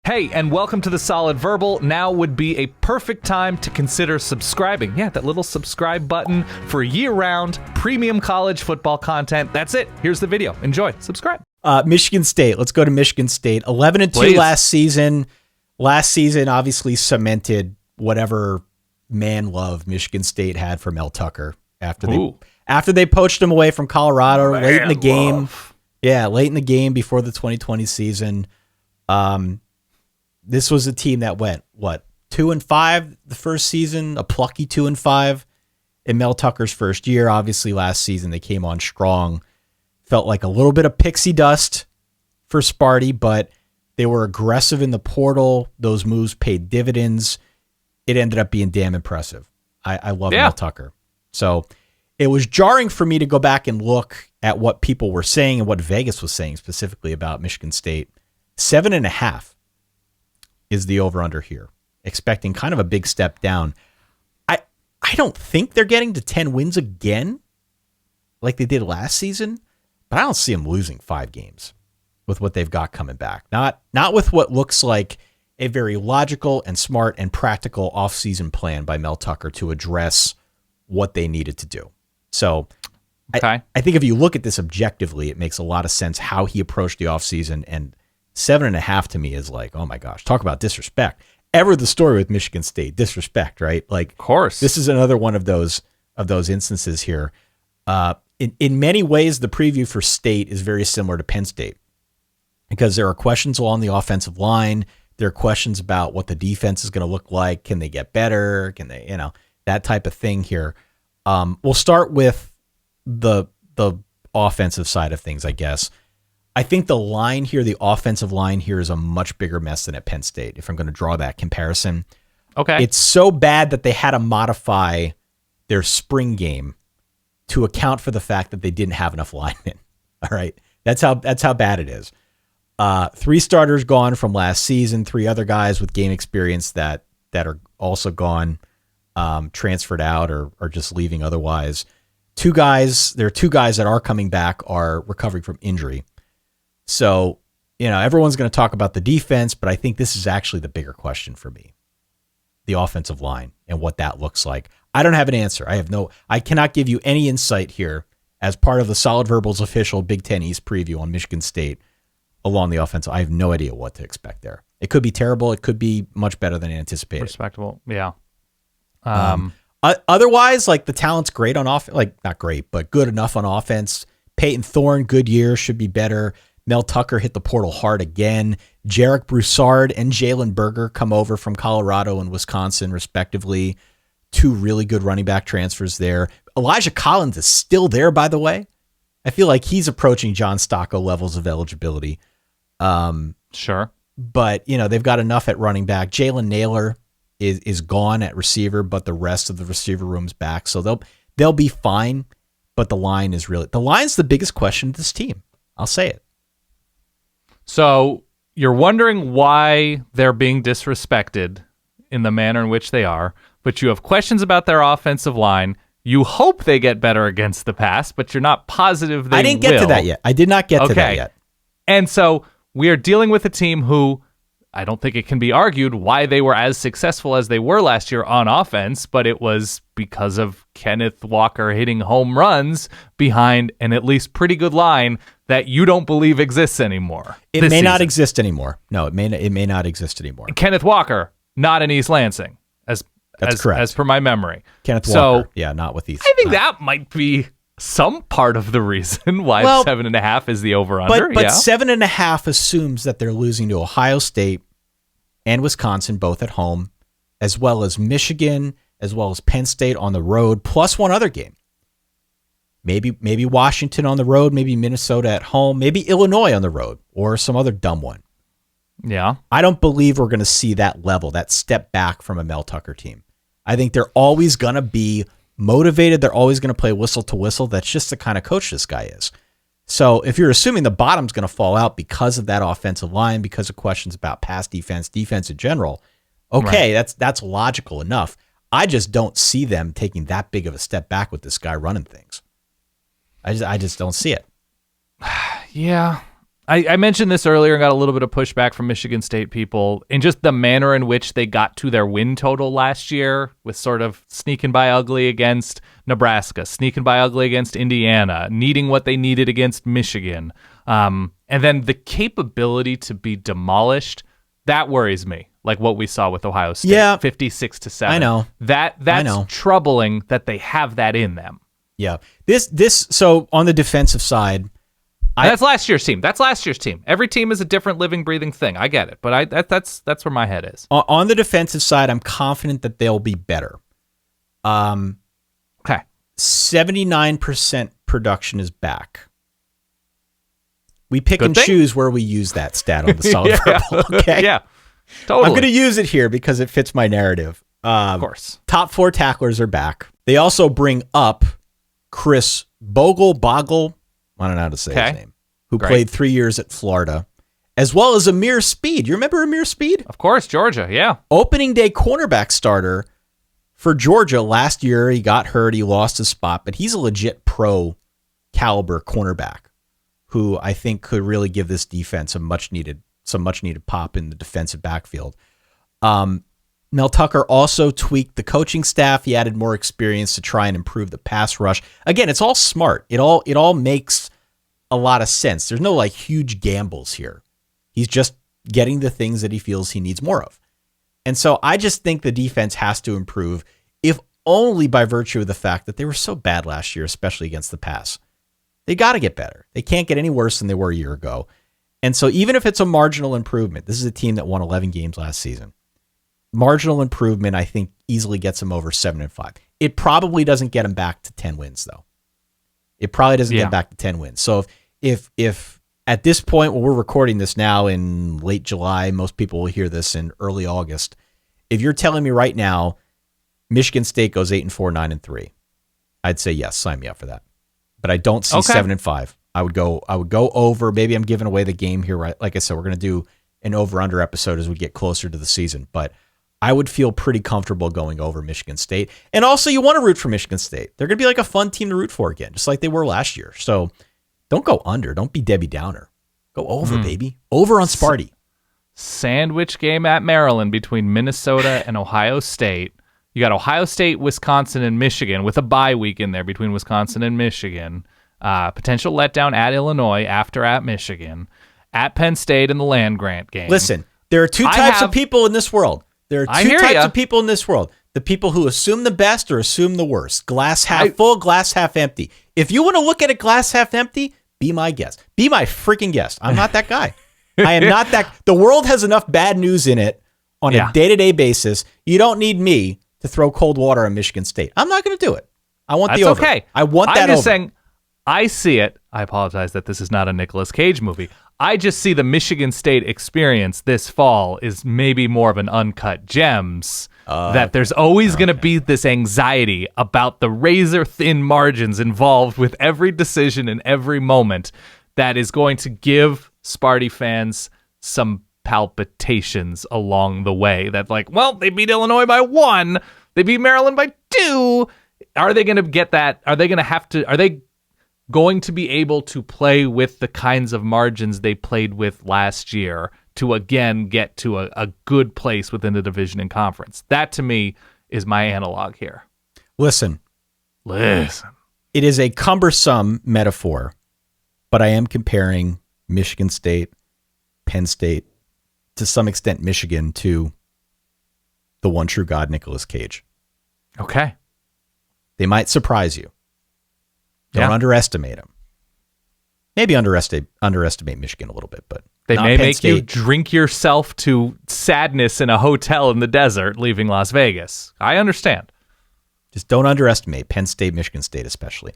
Hey, and welcome to The Solid Verbal. Now would be a perfect time to consider subscribing. Yeah, that little subscribe button for year-round premium college football content. That's it. Here's the video. Enjoy. Subscribe. Michigan State. Let's go to Michigan State. 11-2 Please. last season. Last season obviously cemented whatever man love Michigan State had for Mel Tucker after they poached him away from Colorado late in the game. Love. Yeah, late in the game before the 2020 season. This was a team that went, 2-5 the first season, a plucky 2-5 in Mel Tucker's first year. Obviously, last season they came on strong. Felt like a little bit of pixie dust for Sparty, but they were aggressive in the portal. Those moves paid dividends. It ended up being damn impressive. I love Mel Tucker. So it was jarring for me to go back and look at what people were saying and what Vegas was saying specifically about Michigan State. 7.5 is the over-under here, expecting kind of a big step down. I don't think they're getting to 10 wins again like they did last season, but I don't see them losing 5 games with what they've got coming back. Not with what looks like a very logical and smart and practical offseason plan by Mel Tucker to address what they needed to do. So Okay. I think if you look at this objectively, it makes a lot of sense how he approached the offseason, and 7.5 to me is like, oh my gosh, talk about disrespect. Ever the story with Michigan State, disrespect, right? Like, Of course. this is another one of those instances here. In many ways, the preview for State is very similar to Penn State because there are questions along the offensive line. There are questions about what the defense is going to look like. Can they get better? Can they, that type of thing here. We'll start with the offensive side of things, I guess. I think the line here, the offensive line here, is a much bigger mess than at Penn State, if I'm going to draw that comparison. Okay. It's so bad that they had to modify their spring game to account for the fact that they didn't have enough linemen. All right. That's how bad it is. 3 starters gone from last season, 3 other guys with game experience that are also gone, transferred out or just leaving otherwise. There are 2 guys that are coming back are recovering from injury. So, everyone's going to talk about the defense, but I think this is actually the bigger question for me. The offensive line and what that looks like. I don't have an answer. I cannot give you any insight here as part of the Solid Verbal's official Big Ten East preview on Michigan State along the offense. I have no idea what to expect there. It could be terrible. It could be much better than anticipated. Respectable. Yeah. Otherwise, like, the talent's great on offense, like, not great, but good enough on offense. Peyton Thorne, good year, should be better. Mel Tucker hit the portal hard again. Jarek Broussard and Jalen Berger come over from Colorado and Wisconsin, respectively. 2 really good running back transfers there. Elijah Collins is still there, by the way. I feel like he's approaching John Stocco levels of eligibility. Sure. But, they've got enough at running back. Jalen Naylor is gone at receiver, but the rest of the receiver room's back. So they'll be fine. But the line's the biggest question of this team. I'll say it. So you're wondering why they're being disrespected in the manner in which they are, but you have questions about their offensive line. You hope they get better against the pass, but you're not positive they will. I didn't get to that yet. I did not get to that yet. And so we are dealing with a team who I don't think it can be argued why they were as successful as they were last year on offense, but it was because of Kenneth Walker hitting home runs behind an at least pretty good line that you don't believe exists anymore. It may not exist anymore. No, it may not exist anymore. Kenneth Walker, not in East Lansing, That's correct. As per my memory. Kenneth Walker, not with East. I think that might be some part of the reason why 7.5 is the over-under. But 7.5 assumes that they're losing to Ohio State and Wisconsin, both at home, as well as Michigan, as well as Penn State on the road, plus one other game. Maybe Washington on the road, maybe Minnesota at home, maybe Illinois on the road, or some other dumb one. Yeah. I don't believe we're going to see that level, that step back from a Mel Tucker team. I think they're always going to be motivated. They're always going to play whistle to whistle. That's just the kind of coach this guy is. So if you're assuming the bottom's going to fall out because of that offensive line, because of questions about pass defense in general, okay, right. That's logical enough. I just don't see them taking that big of a step back with this guy running things. I just don't see it. Yeah. I mentioned this earlier and got a little bit of pushback from Michigan State people in just the manner in which they got to their win total last year, with sort of sneaking by ugly against Nebraska, sneaking by ugly against Indiana, needing what they needed against Michigan. And then the capability to be demolished, that worries me. Like what we saw with Ohio State, 56-7. I know. That's troubling that they have that in them. Yeah. So on the defensive side, that's last year's team. Every team is a different living, breathing thing. I get it, but that's where my head is. On the defensive side, I'm confident that they'll be better. Okay. 79% production is back. We pick Good and thing. choose where we use that stat on the Solid Verbal. Okay. Yeah. Totally. I'm going to use it here because it fits my narrative. Of course. Top 4 tacklers are back. They also bring up Chris Bogle. I don't know how to say his name, who played 3 years at Florida, as well as Amir Speed. You remember Amir Speed? Of course, Georgia, yeah. Opening day cornerback starter for Georgia last year. He got hurt. He lost his spot, but he's a legit pro caliber cornerback who I think could really give this defense some much needed pop in the defensive backfield. Mel Tucker also tweaked the coaching staff. He added more experience to try and improve the pass rush. Again, it's all smart. It all makes a lot of sense. There's no like huge gambles here. He's just getting the things that he feels he needs more of. And so I just think the defense has to improve, if only by virtue of the fact that they were so bad last year, especially against the pass. They got to get better. They can't get any worse than they were a year ago. And so even if it's a marginal improvement, this is a team that won 11 games last season. Marginal improvement, I think, easily gets them over 7-5. It probably doesn't get them back to 10 wins, though. It probably doesn't get back to 10 wins. So if at this point, when we're recording this now in late July, most people will hear this in early August. If you're telling me right now, Michigan State goes 8-4, 9-3, I'd say yes, sign me up for that. But I don't see 7-5. I would go over. Maybe I'm giving away the game here, right? Like I said, we're going to do an over-under episode as we get closer to the season. But I would feel pretty comfortable going over Michigan State. And also, you want to root for Michigan State. They're going to be like a fun team to root for again, just like they were last year. So don't go under. Don't be Debbie Downer. Go over, baby. Over on Sparty. Sandwich game at Maryland between Minnesota and Ohio State. You got Ohio State, Wisconsin, and Michigan with a bye week in there between Wisconsin and Michigan. Potential letdown at Illinois after at Michigan. At Penn State in the land-grant game. Listen, there are two types of people in this world. There are two types of people in this world. The people who assume the best or assume the worst. Glass half full, glass half empty. If you want to look at it glass half empty, be my guest. Be my freaking guest. I'm not that guy. I am not that. The world has enough bad news in it on a day-to-day basis. You don't need me to throw cold water on Michigan State. I'm not going to do it. I want the over. Okay. I want that over. I'm just saying, I see it. I apologize that this is not a Nicolas Cage movie. I just see the Michigan State experience this fall is maybe more of an uncut gems, that there's always going to be this anxiety about the razor-thin margins involved with every decision and every moment that is going to give Sparty fans some palpitations along the way. That like, well, they beat Illinois by 1. They beat Maryland by 2. Are they going to get that? Are they going to be able to play with the kinds of margins they played with last year to again get to a good place within the division and conference? That to me is my analog here. Listen. It is a cumbersome metaphor, but I am comparing Michigan State, Penn State, to some extent Michigan, to the one true God, Nicolas Cage. Okay. They might surprise you. Don't underestimate them. Maybe underestimate Michigan a little bit, but they may make you drink yourself to sadness in a hotel in the desert leaving Las Vegas. I understand. Just don't underestimate Penn State, Michigan State especially.